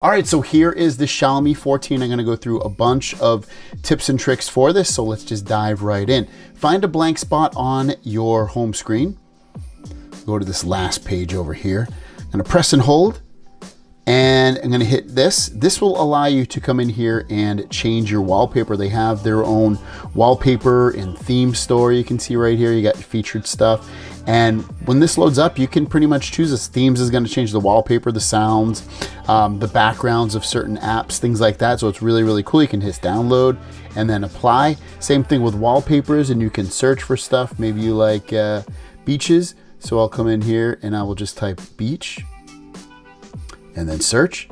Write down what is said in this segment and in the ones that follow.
All right, so here is the Xiaomi 14. I'm gonna go through a bunch of tips and tricks for this, so let's just dive right in. Find a blank spot on your home screen. Go to this last page over here. I'm gonna press and hold, and I'm gonna hit this. This will allow you to come in here and change your wallpaper. They have their own wallpaper and theme store. You can see right here, you got featured stuff. And when this loads up, you can pretty much choose this. Themes is gonna change the wallpaper, the sounds, the backgrounds of certain apps, things like that. So it's really, really cool. You can hit download and then apply. Same thing with wallpapers, and you can search for stuff. Maybe you like beaches. So I'll come in here and I will just type beach and then search.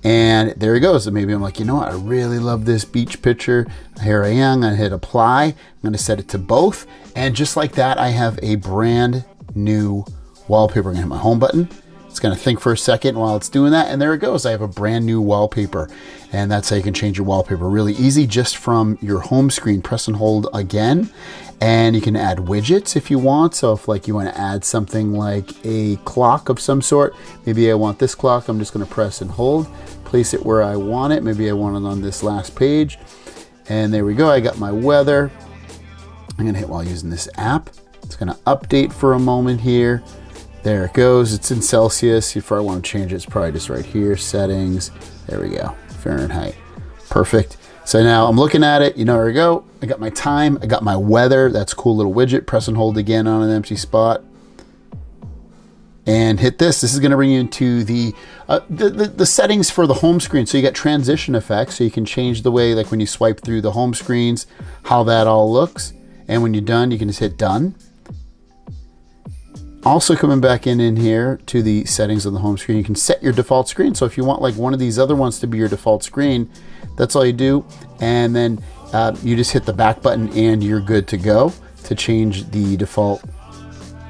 And there it goes. So maybe I'm like, you know what? I really love this beach picture. Here I am. I'm gonna hit apply. I'm gonna set it to both. And just like that, I have a brand new wallpaper. I'm gonna hit my home button. It's gonna think for a second while it's doing that. And there it goes. I have a brand new wallpaper. And that's how you can change your wallpaper really easy just from your home screen. Press and hold again. And you can add widgets if you want. So if like you want to add something like a clock of some sort, maybe I want this clock, I'm just going to press and hold, place it where I want it. Maybe I want it on this last page. And there we go. I got my weather. I'm going to hit while using this app. It's going to update for a moment here. There it goes. It's in Celsius. If I want to change it, it's probably just right here. Settings. There we go. Fahrenheit. Perfect. So now I'm looking at it, you know, there we go. I got my time, I got my weather. That's a cool little widget. Press and hold again on an empty spot. And hit this. This is gonna bring you into the settings for the home screen. So you got transition effects, so you can change the way, like when you swipe through the home screens, how that all looks. And when you're done, you can just hit done. Also coming back in here to the settings of the home screen, you can set your default screen. So if you want like one of these other ones to be your default screen, that's all you do. And then you just hit the back button and you're good to go to change the default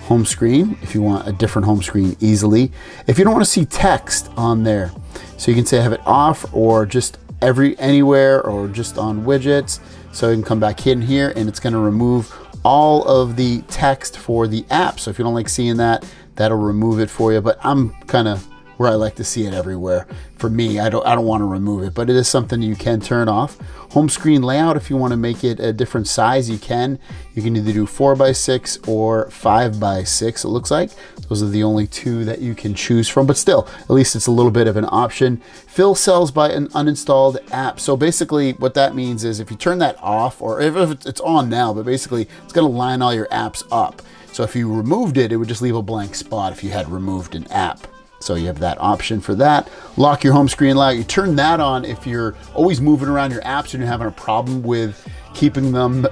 home screen if you want a different home screen easily. If you don't want to see text on there, so you can say have it off or just anywhere or just on widgets. So you can come back in here and it's going to remove all of the text for the app. So if you don't like seeing that, that'll remove it for you. But I'm kind of where I like to see it everywhere. For me, I don't want to remove it, but it is something you can turn off. Home screen layout, if you want to make it a different size, you can. You can either do 4x6 or 5x6, it looks like. Those are the only two that you can choose from, but still, at least it's a little bit of an option. Fill cells by an uninstalled app. So basically what that means is if you turn that off, or if it's on now, but basically it's gonna line all your apps up. So if you removed it, it would just leave a blank spot if you had removed an app. So you have that option for that. Lock your home screen layout. You turn that on if you're always moving around your apps and you're having a problem with keeping them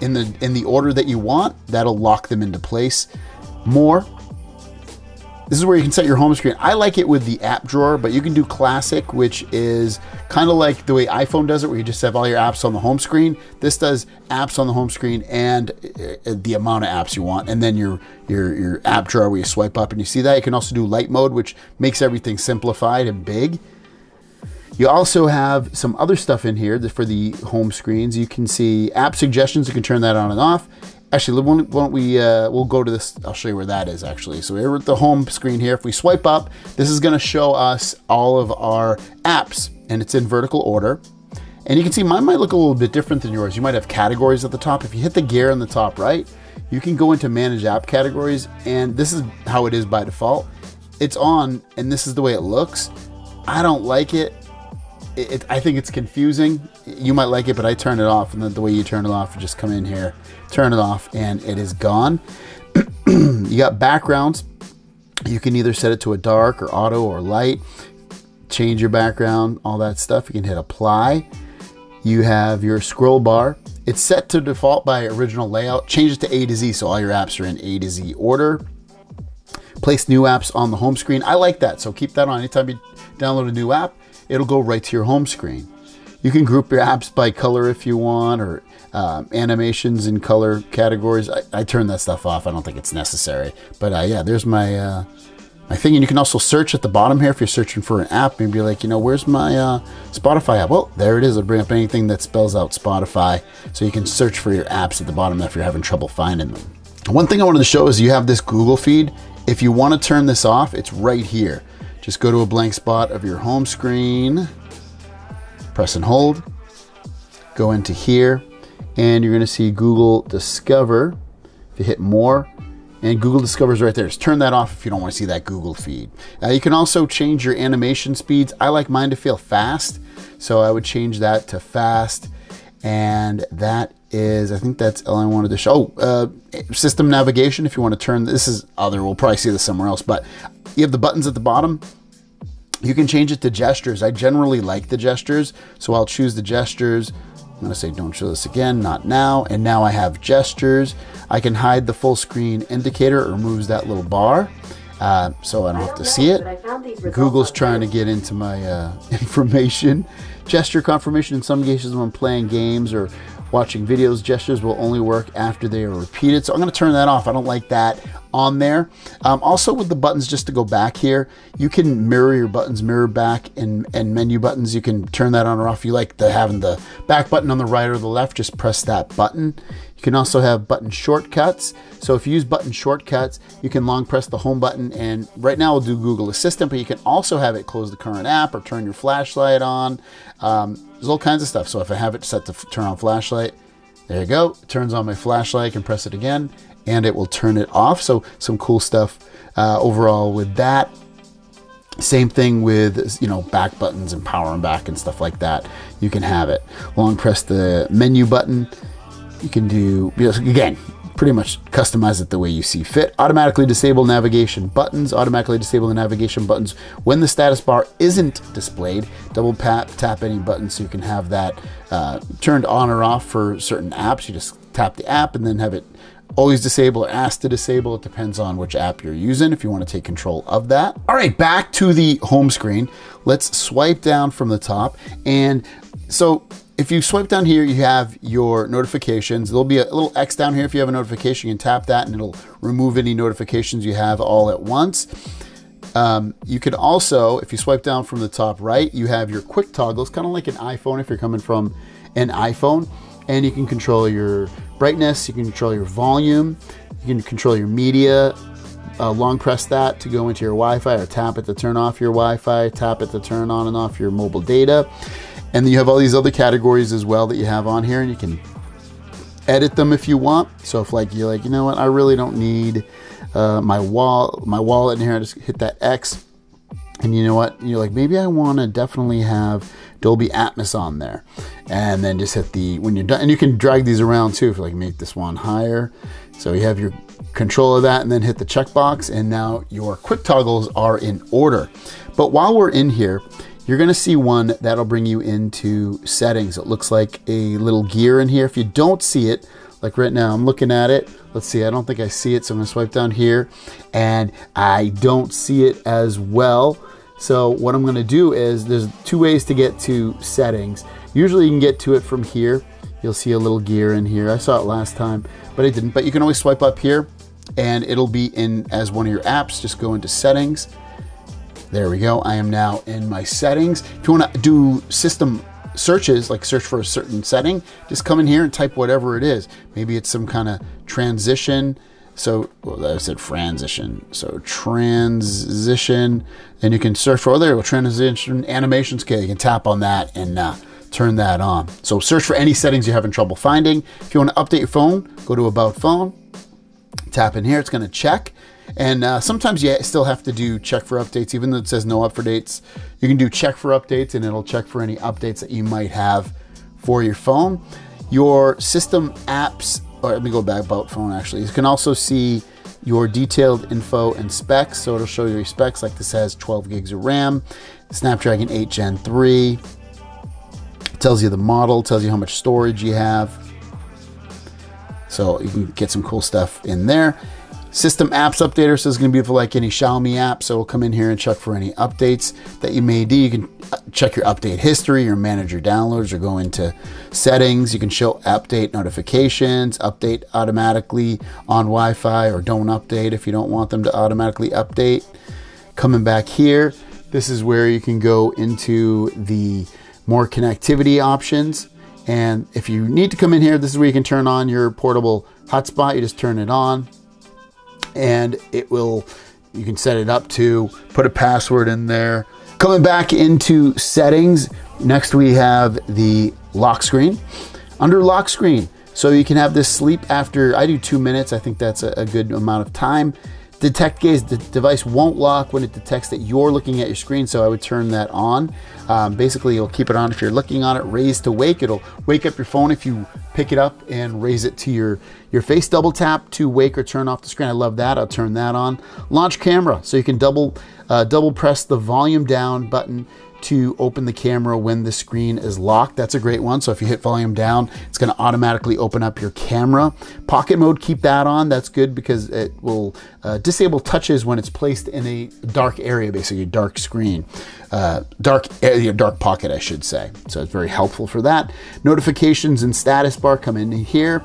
in the order that you want. That'll lock them into place more. This is where you can set your home screen. I like it with the app drawer, but you can do classic, which is kind of like the way iPhone does it, where you just have all your apps on the home screen. This does apps on the home screen and the amount of apps you want. And then your app drawer where you swipe up and you see that. You can also do light mode, which makes everything simplified and big. You also have some other stuff in here for the home screens. You can see app suggestions. You can turn that on and off. Actually, why don't we, we'll go to this. I'll show you where that is actually. So we're at the home screen here. If we swipe up, this is gonna show us all of our apps and it's in vertical order. And you can see mine might look a little bit different than yours. You might have categories at the top. If you hit the gear on the top right, you can go into manage app categories, and this is how it is by default. It's on, and this is the way it looks. I don't like it. I think it's confusing. You might like it, but I turn it off, and then the way you turn it off, you just come in here, turn it off, and it is gone. You got backgrounds. You can either set it to a dark or auto or light, change your background, all that stuff. You can hit apply. You have your scroll bar. It's set to default by original layout. Change it to A to Z, so all your apps are in A to Z order. Place new apps on the home screen. I like that, so keep that on. Anytime you download a new app, it'll go right to your home screen. You can group your apps by color if you want, or animations in color categories. I turn that stuff off. I don't think it's necessary. But yeah, there's my my thing. And you can also search at the bottom here if you're searching for an app. Maybe you're like, you know, where's my Spotify app? Well, there it is. It'll bring up anything that spells out Spotify. So you can search for your apps at the bottom if you're having trouble finding them. One thing I wanted to show is you have this Google feed. If you want to turn this off, it's right here. just go to a blank spot of your home screen, press and hold, go into here, and you're going to see Google Discover. If you hit more, and Google Discover is right there. Just turn that off if you don't want to see that Google feed. You can also change your animation speeds. I like mine to feel fast, so I would change that to fast. And that is, I think that's all I wanted to show. Oh, system navigation, if you want to turn, this is other, we'll probably see this somewhere else, but you have the buttons at the bottom. You can change it to gestures. I generally like the gestures, so I'll choose the gestures. I'm going to say don't show this again, not now. And now I have gestures. I can hide the full screen indicator. It removes that little bar, so I don't have to see it. Google's trying to get into my information. Gesture confirmation, in some cases when playing games or watching videos, gestures will only work after they are repeated. So I'm going to turn that off. I don't like that on there. Also with the buttons, just to go back here, you can mirror your buttons, mirror back and menu buttons. You can turn that on or off. You like having the back button on the right or the left, just press that button. You can also have button shortcuts. So if you use button shortcuts, you can long press the home button, and right now we'll do Google Assistant, but you can also have it close the current app or turn your flashlight on. There's all kinds of stuff. So if I have it set to turn on flashlight, there you go. It turns on my flashlight. I can press it again and it will turn it off. So some cool stuff overall with that. Same thing with, you know, back buttons and power and back and stuff like that. You can have it. Long press the menu button. You can do, again, pretty much customize it the way you see fit. Automatically disable navigation buttons. Automatically disable the navigation buttons when the status bar isn't displayed. Double tap any button so you can have that turned on or off for certain apps. You just tap the app and then have it always disable or ask to disable. It depends on which app you're using if you want to take control of that. All right, back to the home screen. Let's swipe down from the top. And so if you swipe down here, you have your notifications. There'll be a little X down here. If you have a notification, you can tap that and it'll remove any notifications you have all at once. You can also, if you swipe down from the top right, you have your quick toggles, kind of like an iPhone if you're coming from an iPhone. And you can control your brightness, you can control your volume, you can control your media. Long press that to go into your Wi-Fi, or tap it to turn off your Wi-Fi, tap it to turn on and off your mobile data. And then you have all these other categories as well that you have on here, and you can edit them if you want. So if like you're like, you know what, I really don't need my wallet in here, I just hit that X. And you know what, you're like, maybe I want to definitely have Dolby Atmos on there. And then just hit the, when you're done, and you can drag these around too, if you like make this one higher. So you have your control of that, and then hit the checkbox, and now your quick toggles are in order. But while we're in here, you're gonna see one that'll bring you into settings. It looks like a little gear in here. If you don't see it, like right now, I'm looking at it. Let's see, I don't think I see it. So I'm gonna swipe down here and I don't see it as well. So what I'm gonna do is, there's two ways to get to settings. Usually you can get to it from here. You'll see a little gear in here. I saw it last time, but I didn't. But you can always swipe up here and it'll be in as one of your apps. Just go into settings. There we go. I am now in my settings. If you want to do system searches, like search for a certain setting, just come in here and type whatever it is. Maybe it's some kind of transition. So, well, I said transition. So transition, and you can search for, there we go, transition animation scale. You can tap on that and turn that on. So search for any settings you're having trouble finding. If you want to update your phone, go to About Phone, tap in here. It's going to check. And sometimes you still have to do check for updates, even though it says no updates. You can do check for updates, and it'll check for any updates that you might have for your phone. Your system apps, or let me go back, About Phone actually. You can also see your detailed info and specs. So it'll show you your specs, like this has 12 gigs of RAM, Snapdragon 8 Gen 3. It tells you the model, tells you how much storage you have. So you can get some cool stuff in there. System apps updater, so it's going to be for like any Xiaomi app. So we'll come in here and check for any updates that you may do. You can check your update history or manage your downloads, or go into settings. You can show update notifications, update automatically on Wi-Fi, or don't update if you don't want them to automatically update. Coming back here, this is where you can go into the more connectivity options. And if you need to come in here, this is where you can turn on your portable hotspot. You just turn it on, and it will you can set it up to, put a password in there. Coming back into settings, next we have the lock screen. Under lock screen, so you can have this sleep after, I do 2 minutes. I think that's a good amount of time. Detect gaze, the device won't lock when it detects that you're looking at your screen, so I would turn that on. Basically, you'll keep it on if you're looking on it. Raise to wake, it'll wake up your phone if you pick it up and raise it to your face. Double tap to wake or turn off the screen. I love that, I'll turn that on. Launch camera, so you can double press the volume down button to open the camera when the screen is locked. That's a great one. So if you hit volume down, it's going to automatically open up your camera. Pocket mode, keep that on. That's good because it will disable touches when it's placed in a dark area, basically a dark screen, dark pocket, I should say. So it's very helpful for that. Notifications and status bar come in here.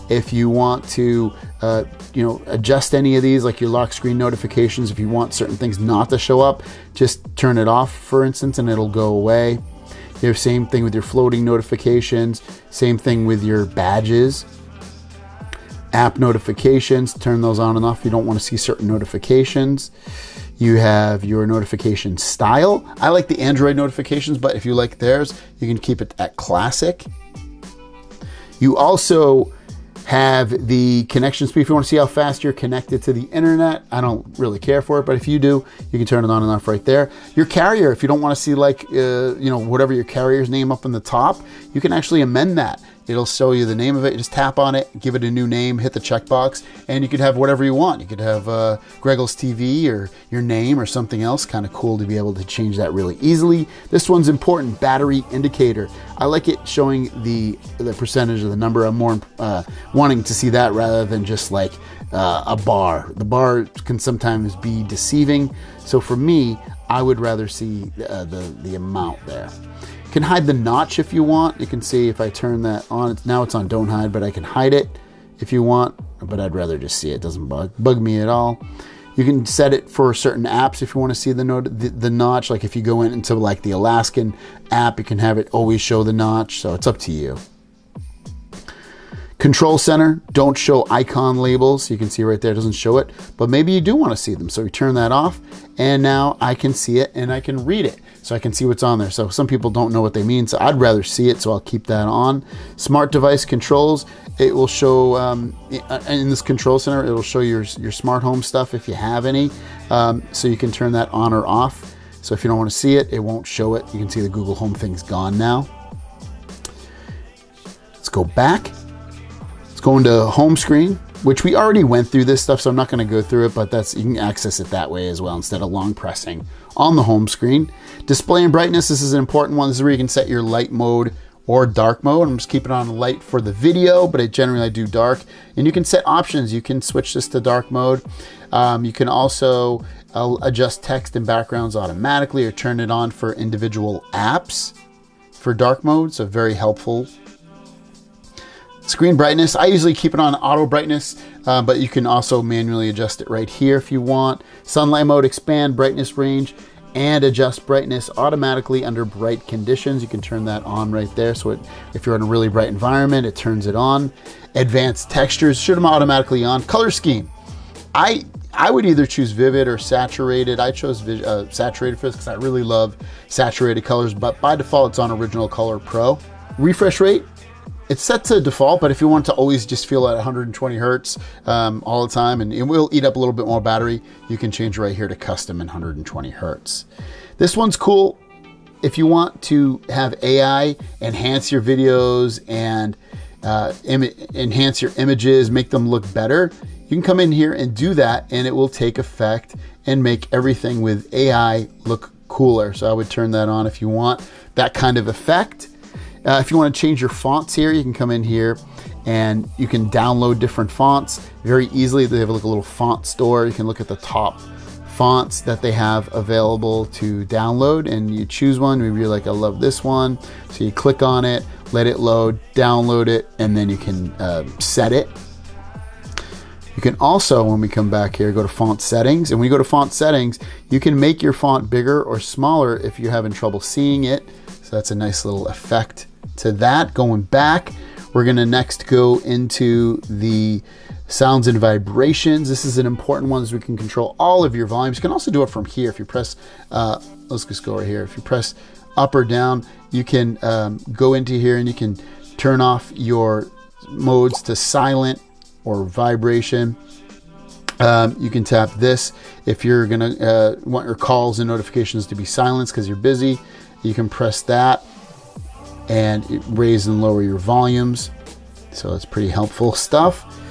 If you want to, adjust any of these, like your lock screen notifications, if you want certain things not to show up, just turn it off, for instance, and it'll go away. You have same thing with your floating notifications, same thing with your badges. App notifications, turn those on and off if you don't want to see certain notifications. You have your notification style. I like the Android notifications, but if you like theirs, you can keep it at classic. You also have the connection speed if you want to see how fast you're connected to the internet. I don't really care for it, but if you do, you can turn it on and off right there. Your carrier, if you don't want to see like, whatever your carrier's name up in the top, you can actually amend that. It'll show you the name of it. You just tap on it, give it a new name, hit the checkbox, and you could have whatever you want. You could have Greggles TV or your name or something else. Kind of cool to be able to change that really easily. This one's important, battery indicator. I like it showing the percentage of the number. I'm more wanting to see that rather than just like a bar. The bar can sometimes be deceiving. So for me, I would rather see the amount there. You can hide the notch if you want. You can see if I turn that on, now it's on don't hide, but I can hide it if you want, but I'd rather just see it. It doesn't bug me at all. You can set it for certain apps if you want to see the notch. Like if you go into like the Alaskan app, you can have it always show the notch. So it's up to you. Control center, don't show icon labels. You can see right there, it doesn't show it, but maybe you do want to see them. So we turn that off and now I can see it and I can read it. So I can see what's on there. So some people don't know what they mean, so I'd rather see it, so I'll keep that on. Smart device controls, it will show, in this control center, it'll show your smart home stuff if you have any. So you can turn that on or off. So if you don't want to see it, it won't show it. You can see the Google Home thing's gone now. Let's go back. Let's go into home screen, which we already went through this stuff, so I'm not going to go through it, but you can access it that way as well instead of long pressing on the home screen. Display and brightness, this is an important one. This is where you can set your light mode or dark mode. I'm just keeping it on light for the video, but I do dark. And you can set options. You can switch this to dark mode. You can also adjust text and backgrounds automatically or turn it on for individual apps for dark mode, so very helpful. Screen brightness, I usually keep it on auto brightness, but you can also manually adjust it right here if you want. Sunlight mode, expand brightness range and adjust brightness automatically under bright conditions. You can turn that on right there. So if you're in a really bright environment, it turns it on. Advanced textures, should them automatically on. Color scheme, I would either choose vivid or saturated. I chose saturated for this because I really love saturated colors, but by default, it's on Original Color Pro. Refresh rate, it's set to default, but if you want to always just feel at 120 hertz all the time, and it will eat up a little bit more battery, you can change right here to custom and 120 hertz. This one's cool. If you want to have AI enhance your videos and enhance your images, make them look better, you can come in here and do that, and it will take effect and make everything with AI look cooler. So I would turn that on if you want that kind of effect. If you want to change your fonts here, you can come in here and you can download different fonts very easily. They have like a little font store. You can look at the top fonts that they have available to download and you choose one. Maybe you're like, I love this one. So you click on it, let it load, download it, and then you can set it. You can also, when we come back here, go to font settings. And when you go to font settings, you can make your font bigger or smaller if you're having trouble seeing it. So that's a nice little effect to that. Going back, we're gonna next go into the Sounds and vibrations. This is an important one, as we can control all of your volumes. You can also do it from here. If you press, let's just go right here. If you press up or down, you can go into here and you can turn off your modes to silent or vibration. You can tap this if you're gonna want your calls and notifications to be silenced because you're busy. You can press that and raise and lower your volumes. So it's pretty helpful stuff.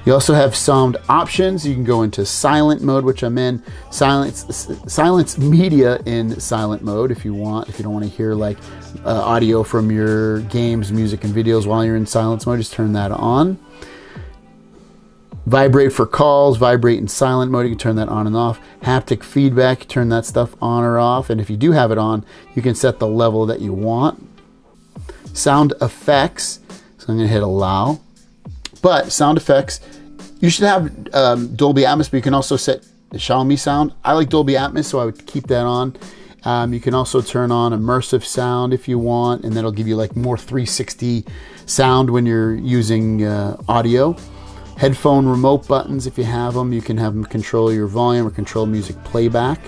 You also have sound options. You can go into silent mode, which I'm in. Silence media in silent mode if you want. If you don't want to hear like audio from your games, music, and videos while you're in silence mode, just turn that on. Vibrate for calls, vibrate in silent mode. You can turn that on and off. Haptic feedback, turn that stuff on or off. And if you do have it on, you can set the level that you want. Sound effects. So I'm going to hit allow. But sound effects, you should have Dolby Atmos, but you can also set the Xiaomi sound. I like Dolby Atmos, so I would keep that on. You can also turn on immersive sound if you want, and that'll give you like more 360 sound when you're using audio. Headphone remote buttons, if you have them, you can have them control your volume or control music playback.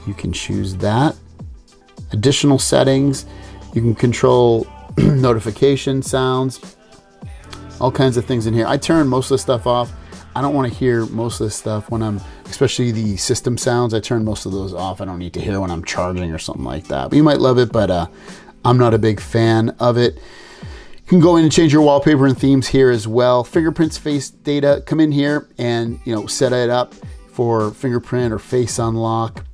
You can choose that. Additional settings, you can control notification sounds, all kinds of things in here. I turn most of the stuff off. I don't want to hear most of this stuff when I'm, especially the system sounds, I turn most of those off. I don't need to hear when I'm charging or something like that. But you might love it, but I'm not a big fan of it. You can go in and change your wallpaper and themes here as well. Fingerprints, face data, come in here and set it up for fingerprint or face unlock.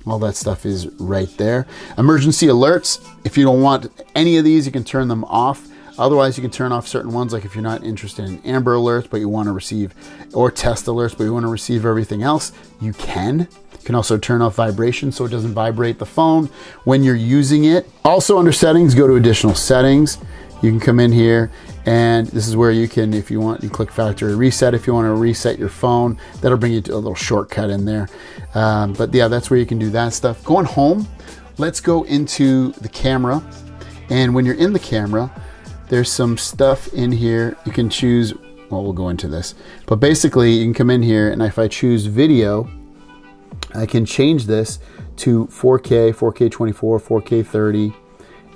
All that stuff is right there. Emergency alerts. If you don't want any of these, you can turn them off. Otherwise, you can turn off certain ones, like if you're not interested in Amber alerts, but you want to receive, or test alerts, but you want to receive everything else, you can. You can also turn off vibration so it doesn't vibrate the phone when you're using it. Also under settings, go to additional settings. You can come in here and this is where you can, if you want, you click factory reset. If you want to reset your phone, that'll bring you to a little shortcut in there. But yeah, that's where you can do that stuff. Going home, let's go into the camera. And when you're in the camera, there's some stuff in here. You can choose, well, we'll go into this. But basically, you can come in here, and if I choose video, I can change this to 4K, 4K 24, 4K 30,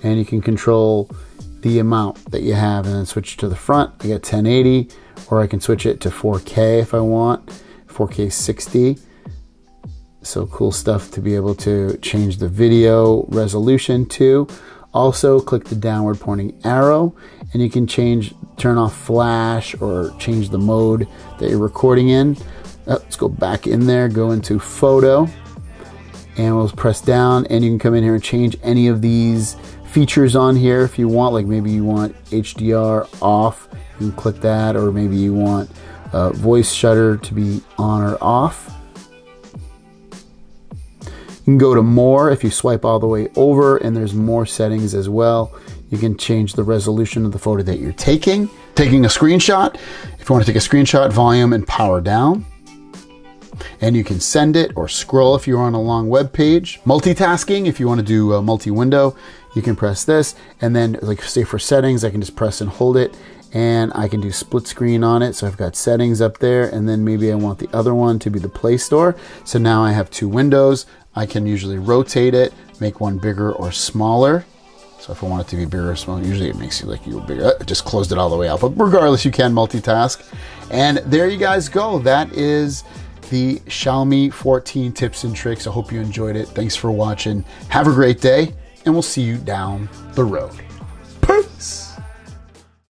and you can control the amount that you have, and then switch to the front. I got 1080, or I can switch it to 4K if I want, 4K 60. So cool stuff to be able to change the video resolution to. Also, click the downward pointing arrow and you can turn off flash or change the mode that you're recording in. Let's go back in there, go into photo, and we'll press down and you can come in here and change any of these features on here if you want. Like maybe you want HDR off, you can click that, or maybe you want voice shutter to be on or off. You can go to more if you swipe all the way over, and there's more settings as well. You can change the resolution of the photo that you're taking. Taking a screenshot, if you want to take a screenshot, volume and power down. And you can send it or scroll if you're on a long web page. Multitasking, if you want to do multi-window, you can press this. And then, like say for settings, I can just press and hold it. And I can do split screen on it. So I've got settings up there, and then maybe I want the other one to be the Play Store. So now I have two windows. I can usually rotate it, make one bigger or smaller. So if I want it to be bigger or smaller, usually it makes you like you're bigger. I just closed it all the way out. But regardless, you can multitask. And there you guys go. That is the Xiaomi 14 tips and tricks. I hope you enjoyed it. Thanks for watching. Have a great day, and we'll see you down the road.